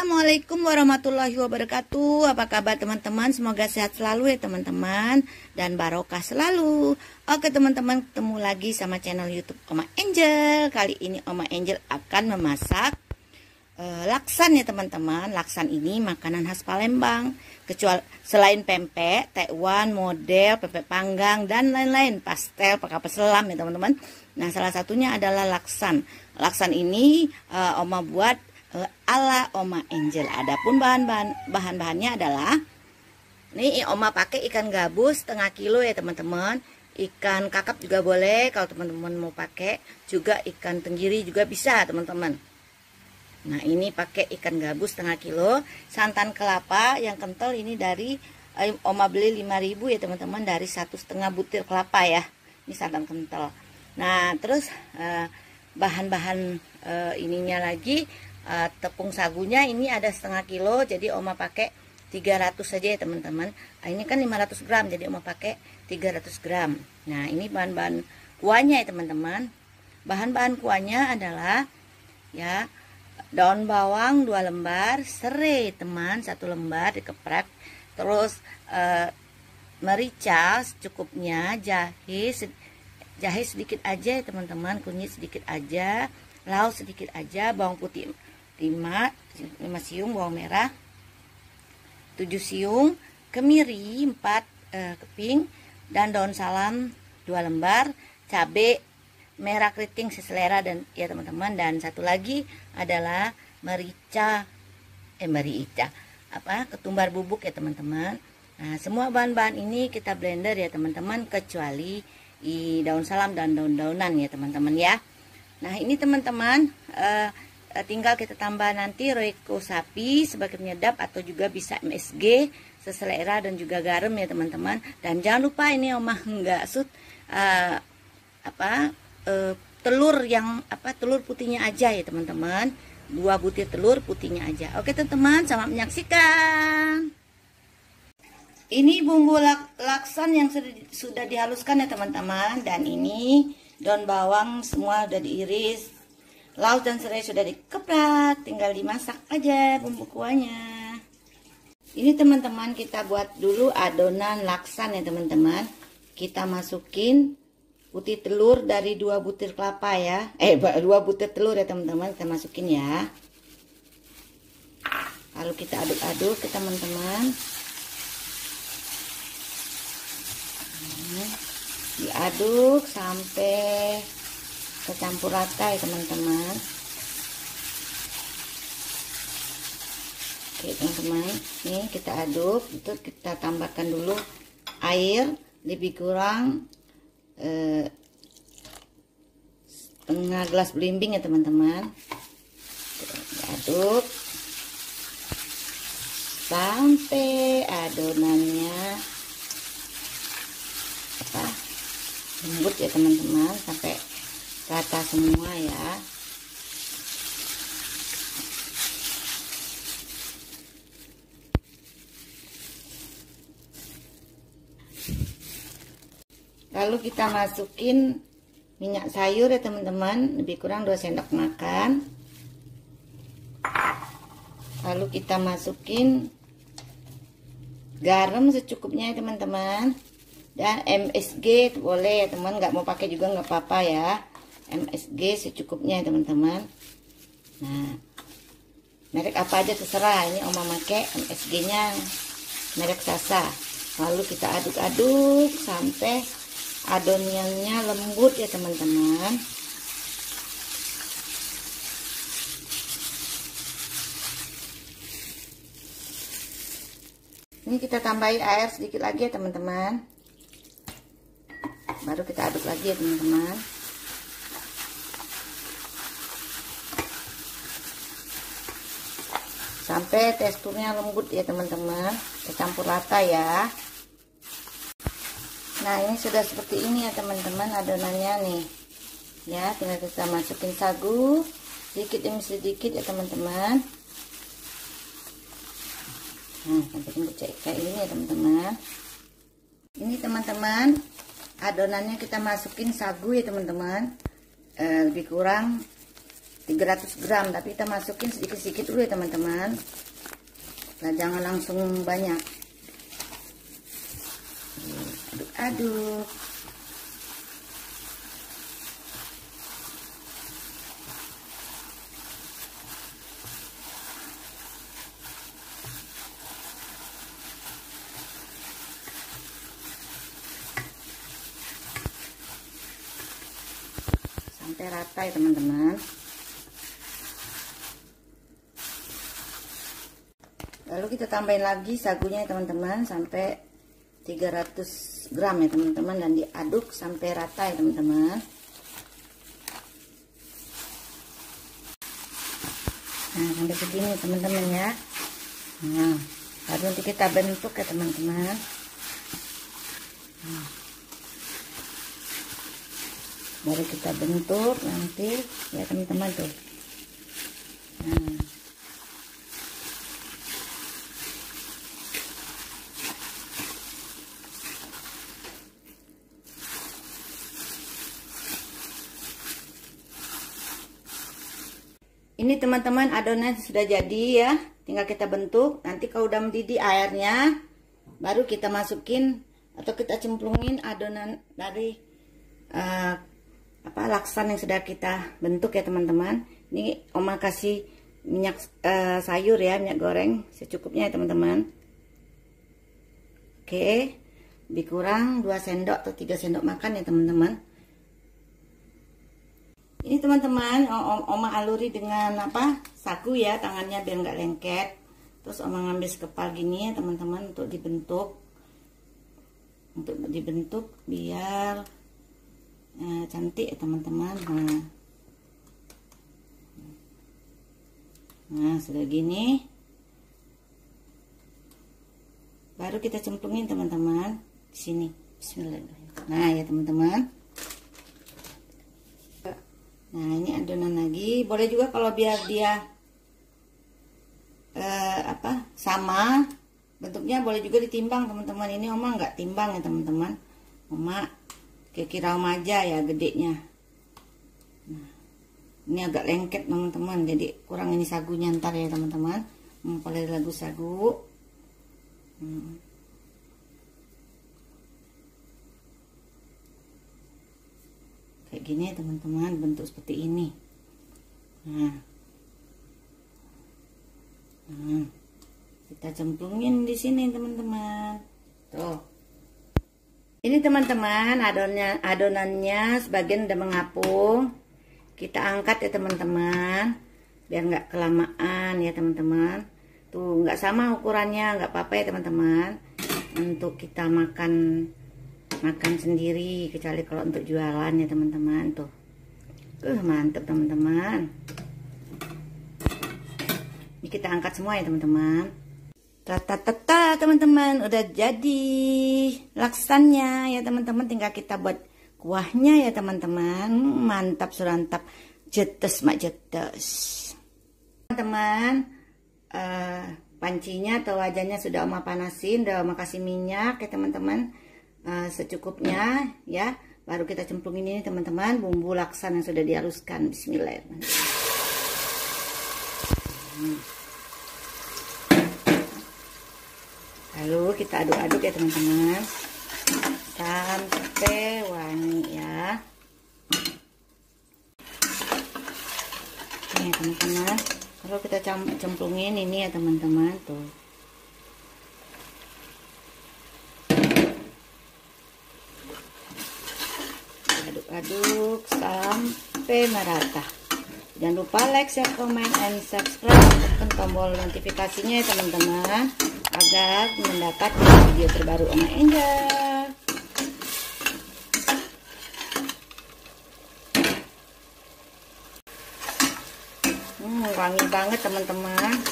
Assalamualaikum warahmatullahi wabarakatuh. Apa kabar teman-teman? Semoga sehat selalu ya teman-teman, dan barokah selalu. Oke teman-teman, ketemu lagi sama channel YouTube Oma Angel. Kali ini Oma Angel akan memasak laksan ya teman-teman. Laksan ini makanan khas Palembang. Kecuali selain pempek, tekwan, model, pempek panggang dan lain-lain, pastel, pakai selam ya teman-teman. Nah, salah satunya adalah laksan. Laksan ini Oma buat ala Oma Angel. Adapun bahan-bahannya adalah nih, Oma pakai ikan gabus setengah kilo ya teman-teman. Ikan kakap juga boleh kalau teman-teman mau pakai. Juga ikan tenggiri juga bisa teman-teman. Nah, ini pakai ikan gabus setengah kilo. Santan kelapa yang kental ini dari Oma beli 5.000 ya teman-teman, dari 1,5 butir kelapa ya. Ini santan kental. Nah, terus bahan-bahan ininya lagi, tepung sagunya ini ada setengah kilo, jadi Oma pakai 300 saja ya teman-teman. Ini kan 500 gram, jadi Oma pakai 300 gram. Nah, ini bahan-bahan kuahnya ya teman-teman. Bahan-bahan kuahnya adalah ya, daun bawang 2 lembar, serai teman 1 lembar dikeprek, terus merica secukupnya, jahe sedikit aja ya teman-teman, kunyit sedikit aja, laos sedikit aja, bawang putih 5 siung, bawang merah 7 siung, kemiri 4 keping, dan daun salam 2 lembar, cabai merah keriting seselera dan ya teman-teman. Dan satu lagi adalah ketumbar bubuk ya teman-teman. Nah, semua bahan-bahan ini kita blender ya teman-teman, kecuali daun salam dan daun-daunan ya teman-teman ya. Nah, ini teman-teman tinggal kita tambah nanti roiko sapi sebagai penyedap, atau juga bisa MSG seselera, dan juga garam ya teman-teman. Dan jangan lupa ini Oma nggak telur yang telur putihnya aja ya teman-teman, 2 butir telur putihnya aja. Oke teman-teman, selamat menyaksikan. Ini bumbu laksan yang sudah dihaluskan ya teman-teman, dan ini daun bawang semua udah diiris, laos dan serai sudah dikeprek, tinggal dimasak aja bumbu kuahnya. Ini teman-teman, kita buat dulu adonan laksan ya teman-teman. Kita masukin putih telur dari 2 butir kelapa ya, 2 butir telur ya teman-teman, kita masukin ya. Lalu kita aduk-aduk ya teman-teman, diaduk sampai kecampur rata ya teman-teman. Oke teman-teman, nih kita aduk, itu kita tambahkan dulu air lebih kurang setengah gelas belimbing ya teman-teman. Diaduk sampai adonannya lembut ya teman-teman, sampai rata semua ya. Lalu kita masukin minyak sayur ya teman-teman, lebih kurang 2 sendok makan. Lalu kita masukin garam secukupnya ya teman-teman, dan MSG boleh ya teman, nggak mau pakai juga nggak apa-apa ya. MSG secukupnya ya teman-teman. Nah, merek apa aja terserah, ini Oma pakai MSG nya merek Sasa. Lalu kita aduk-aduk sampai adonannya lembut ya teman-teman. Ini kita tambahi air sedikit lagi ya teman-teman, baru kita aduk lagi ya teman-teman. Sampai teksturnya lembut ya teman-teman, campur rata ya. Nah, ini sudah seperti ini ya teman-teman adonannya nih ya. Tinggal kita masukin sagu sedikit demi sedikit ya teman-teman. Nah, sampai lembut kayak ini ya teman-teman. Ini teman-teman, adonannya kita masukin sagu ya teman-teman, lebih kurang 300 gram, tapi kita masukin sedikit-sedikit dulu ya teman-teman. Nah, jangan langsung banyak. Aduk-aduk. Sampai rata ya teman-teman. Lalu kita tambahin lagi sagunya ya teman-teman, sampai 300 gram ya teman-teman, dan diaduk sampai rata ya teman-teman. Nah, sampai segini teman-teman ya. Nah, lalu nanti kita bentuk ya teman-teman. Baru kita bentuk nanti ya teman-teman tuh. Nah, ini teman-teman adonan sudah jadi ya, tinggal kita bentuk. Nanti kalau udah mendidih airnya, baru kita masukin atau kita cemplungin adonan dari laksan yang sudah kita bentuk ya teman-teman. Ini Oma kasih minyak sayur ya, minyak goreng secukupnya ya teman-teman. Oke, lebih kurang 2 sendok atau 3 sendok makan ya teman-teman. Ini teman-teman Oma aluri dengan sagu ya, tangannya biar nggak lengket. Terus Oma ngambil sekepal gini ya teman-teman untuk dibentuk biar cantik ya teman-teman. Nah sudah gini, baru kita cemplungin teman-teman di sini. Bismillahirrahmanirrahim. Nah ya teman-teman. Nah ini adonan lagi, boleh juga kalau biar dia sama bentuknya, boleh juga ditimbang teman-teman. Ini Oma nggak timbang ya teman-teman, Oma kira Oma aja ya gedenya. Nah, ini agak lengket teman-teman, jadi kurang ini sagunya ntar ya teman-teman. Mempelai lagu sagu. Kayak gini ya teman-teman, bentuk seperti ini. Nah, kita cemplungin di sini teman-teman. Tuh. Ini teman-teman adonannya sebagian udah mengapung. Kita angkat ya teman-teman, biar nggak kelamaan ya teman-teman. Tuh nggak sama ukurannya, nggak apa-apa ya teman-teman. Untuk kita makan sendiri, kecuali kalau untuk jualan ya teman-teman. Tuh mantep teman-teman. Ini kita angkat semua ya teman-teman. Tata teman-teman, udah jadi laksannya ya teman-teman. Tinggal kita buat kuahnya ya teman-teman. Mantap surantap, jetes mak jetes. Teman-teman, pancinya atau wajannya sudah Oma panasin, udah Oma kasih minyak ya teman-teman. Secukupnya ya, baru kita cemplungin ini teman-teman bumbu laksan yang sudah dihaluskan. Bismillahirrahmanirrahim. Lalu kita aduk-aduk ya teman-teman sampai wangi ya. Nih teman-teman, kalau kita cemplungin ini ya teman-teman tuh. Aduk sampai merata. Jangan lupa like, share, comment, and subscribe. Tekan tombol notifikasinya ya teman-teman, agar mendapat video terbaru Oma Angel. Wangi banget teman-teman,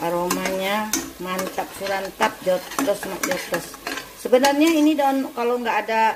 aromanya mantap surantap, jotos mak jotos. Sebenarnya ini daun, kalau nggak ada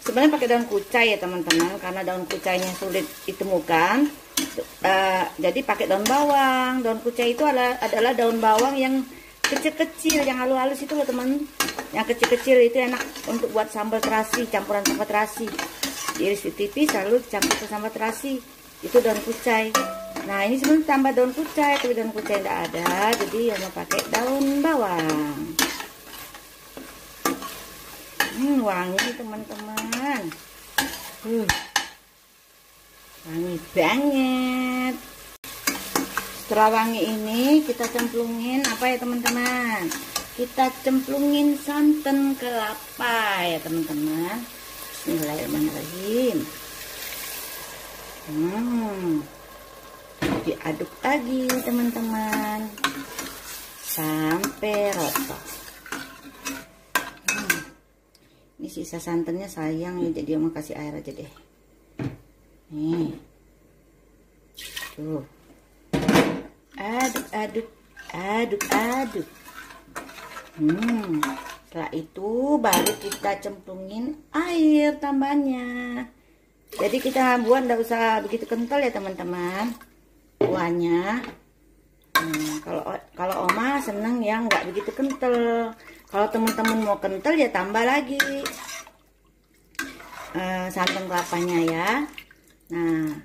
sebenarnya pakai daun kucai ya teman-teman, karena daun kucainya sulit ditemukan. Jadi pakai daun bawang. Daun kucai itu adalah daun bawang yang kecil-kecil, yang halus-halus itu loh teman. Yang kecil-kecil itu enak untuk buat sambal terasi, campuran sambal terasi. Diiris tipis lalu campur ke sambal terasi. itu daun kucai. Nah ini sebelum tambah daun kucai, tapi daun kucai tidak ada, jadi Oma pakai daun bawang. Wangi teman-teman, wangi banget. Setelah wangi ini kita cemplungin apa ya teman-teman? Kita cemplungin santan kelapa ya teman-teman. Bismillahirrahmanirrahim. Diaduk lagi teman-teman sampai rata. Ini sisa santannya sayang ya, jadi Oma kasih air aja deh. Nih, tuh, aduk. Setelah itu baru kita cemplungin air tambahannya. Jadi kita buat nggak usah begitu kental ya teman-teman kuahnya. Kalau Oma seneng yang nggak begitu kental. Kalau teman-teman mau kental ya tambah lagi santan kelapanya ya. Nah,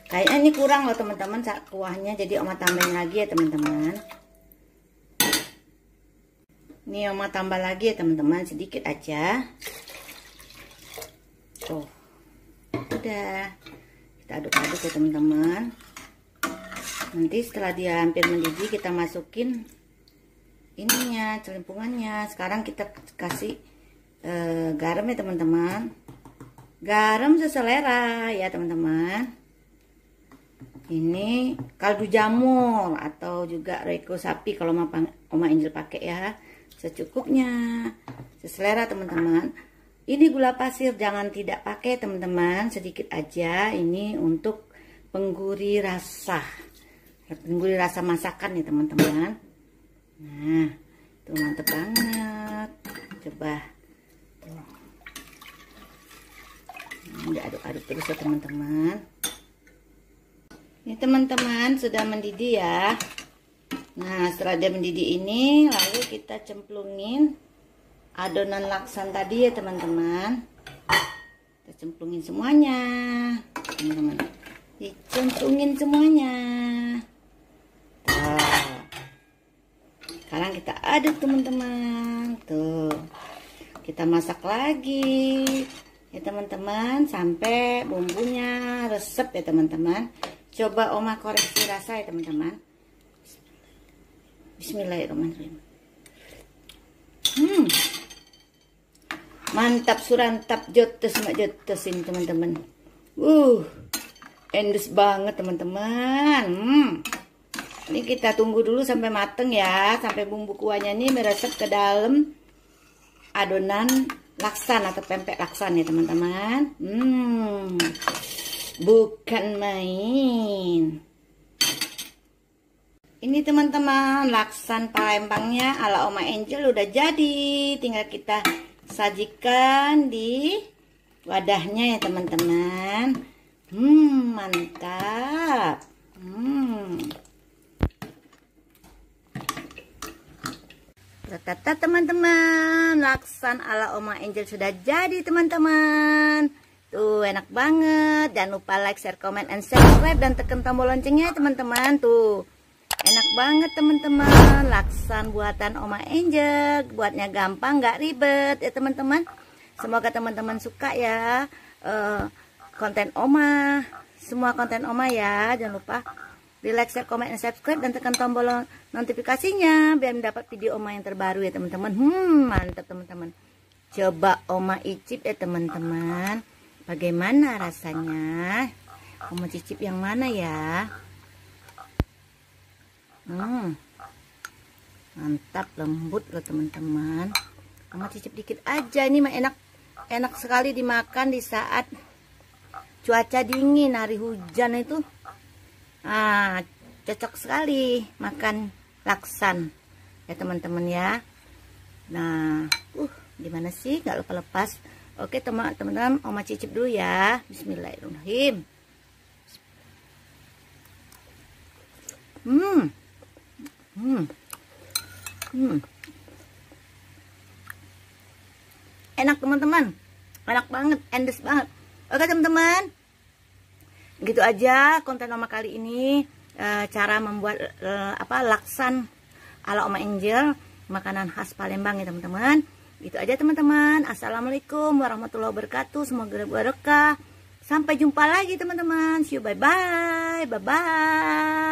kayaknya ini kurang loh teman-teman kuahnya, jadi Oma tambahin lagi ya teman-teman. Ini Oma tambah lagi ya teman-teman, sedikit aja. Tuh, udah kita aduk-aduk ya teman-teman. Nanti setelah dia hampir mendidih kita masukin ininya, celimpungannya. Sekarang kita kasih garam ya teman-teman. Garam seselera ya teman-teman. Ini kaldu jamur atau juga Royco sapi kalau Oma Angel pakai ya, secukupnya, seselera teman-teman. Ini gula pasir jangan tidak pakai teman-teman, sedikit aja. Ini untuk penggurih rasa masakan ya teman-teman. Nah, tuh mantep banget. Coba tuh. Diaduk-aduk terus ya teman-teman. Ini teman-teman sudah mendidih ya. Nah setelah dia mendidih ini, lalu kita cemplungin adonan laksan tadi ya teman-teman. Kita cemplungin semuanya teman-teman. Dicemplungin semuanya. Tuh. Sekarang kita aduk teman-teman. Tuh, kita masak lagi ya teman-teman sampai bumbunya resep ya teman-teman. Coba Oma koreksi rasa ya teman-teman. Bismillahirrahmanirrahim. Mantap surantap jotes mak jotes ini teman-teman. Endes banget teman-teman. Ini kita tunggu dulu sampai mateng ya, sampai bumbu kuahnya ini meresap ke dalam adonan laksan atau pempek laksan ya teman-teman. Bukan main. Ini teman-teman laksan Palembangnya ala Oma Angel udah jadi. Tinggal kita sajikan di wadahnya ya teman-teman. Mantap. Tata teman-teman, laksan ala Oma Angel sudah jadi teman-teman. Tuh enak banget. Jangan lupa like, share, comment, and subscribe dan tekan tombol loncengnya teman-teman. Tuh enak banget teman-teman. Laksan buatan Oma Angel. Buatnya gampang, nggak ribet ya teman-teman. Semoga teman-teman suka ya konten Oma. Semua konten Oma ya. Jangan lupa di like, share, comment, and subscribe dan tekan tombol notifikasinya biar mendapat video Oma yang terbaru ya teman-teman. Mantap teman-teman. Coba Oma icip ya teman-teman. Bagaimana rasanya? Oma cicip yang mana ya? Mantap, lembut loh teman-teman. Oma cicip dikit aja. Ini mah enak sekali dimakan di saat cuaca dingin, hari hujan itu. Cocok sekali makan laksan ya teman-teman ya. Nah, gimana sih nggak lupa lepas. Oke teman-teman, Oma cicip dulu ya. Bismillahirrahmanirrahim. Enak teman-teman, enak banget, endes banget. Oke teman-teman, Gitu aja konten Oma kali ini, cara membuat laksan ala Oma Angel, makanan khas Palembang ya teman-teman. Gitu aja teman-teman. Assalamualaikum warahmatullahi wabarakatuh. Semoga berkah. Sampai jumpa lagi teman-teman. See you, bye bye. Bye bye.